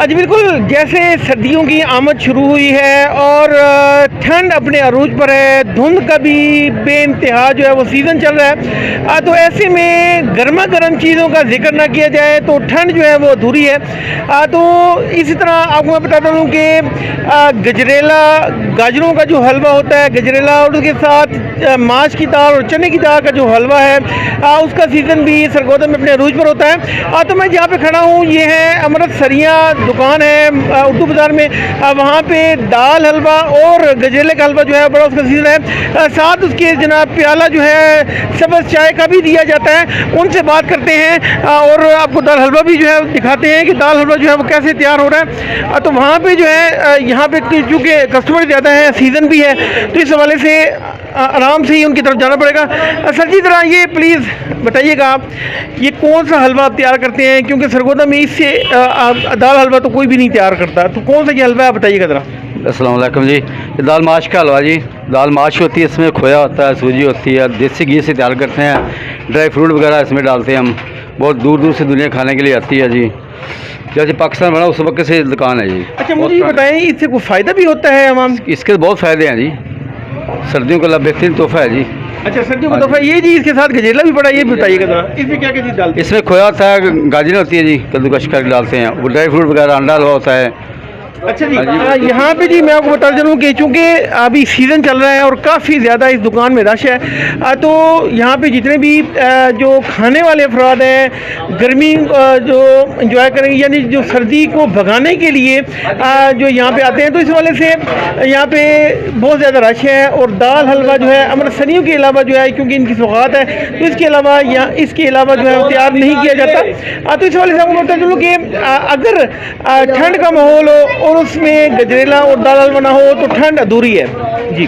जी बिल्कुल, जैसे सर्दियों की आमद शुरू हुई है और ठंड अपने अरूज पर है, धुंध का भी बेइंतहा जो है वो सीज़न चल रहा है। तो ऐसे में गर्मा गर्म चीज़ों का जिक्र ना किया जाए तो ठंड जो है वो अधूरी है। तो इसी तरह आपको मैं बताता हूँ कि गजरेला, गाजरों का जो हलवा होता है गजरेला, और उसके साथ माश की दाल और चने की दाल का जो हलवा है उसका सीज़न भी सरगोदा में अपने अरूज पर होता है। तो मैं जहाँ पे खड़ा हूँ ये है अमृतसरिया दुकान है उर्दू बाज़ार में। वहाँ पे दाल हलवा और गजरेले का हलवा जो है बड़ा उसका सीज़न है। साथ उसके जनाब प्याला जो है सब्ज़ चाय का भी दिया जाता है। उनसे बात करते हैं और आपको दाल हलवा भी जो है दिखाते हैं कि दाल हलवा जो है वो कैसे तैयार हो रहा है। तो वहाँ पे जो है यहाँ पे चूँकि कस्टमर ज़्यादा है, सीज़न भी है, तो इस हवाले से आराम से ही उनकी तरफ जाना पड़ेगा। सर जी ज़रा ये प्लीज़ बताइएगा आप ये कौन सा हलवा आप तैयार करते हैं, क्योंकि सरगोदा में इससे दाल हलवा तो कोई भी नहीं तैयार करता, तो कौन सा ये हलवा है आप बताइएगा ज़रा। अस्सलाम वालेकुम जी। ये दाल माश का हलवा जी। दाल माश होती है, इसमें खोया होता है, सूजी होती है, देसी घी से तैयार करते हैं, ड्राई फ्रूट वगैरह इसमें डालते हैं हम। बहुत दूर दूर से दुनिया खाने के लिए आती है जी। जैसे पाकिस्तान बना उस वक्त से दुकान है जी। अच्छा मुझे ये बताएं इससे कोई फ़ायदा भी होता है आवाम? इसके बहुत फ़ायदे हैं जी। सर्दियों का बेहतरीन तोहफा है जी। अच्छा सर्दियों का तोहफा ये जी, इसके साथ गजेला भी पड़ा, ये भी बताइएगा ज़रा इसमें क्या क्या चीज़ डालते हैं? इसमें खोया होता है, गाजर होती है जी, कद्दूकश करके डालते हैं, वो ड्राई फ्रूट वगैरह, अंडा हलवा होता है। अच्छा जी, यहाँ पे जी मैं आपको बता चलूँ कि चूँकि अभी सीज़न चल रहा है और काफ़ी ज़्यादा इस दुकान में रश है। तो यहाँ पे जितने भी जो खाने वाले अफराद हैं, गर्मी जो इंजॉय करेंगे यानी जो सर्दी को भगाने के लिए जो यहाँ पे आते हैं, तो इस हवाले से यहाँ पे बहुत ज़्यादा रश है। और दाल हलवा जो है अमृतसरियों के अलावा जो है, क्योंकि इनकी सौगात है, तो इसके अलावा इसके अलावा जो है तैयार नहीं किया जाता। तो इस हवाले से आपको बता चलूँ कि अगर ठंड का माहौल हो और उसमें गजरेला और दाल हलवा ना हो तो ठंड अधूरी है जी।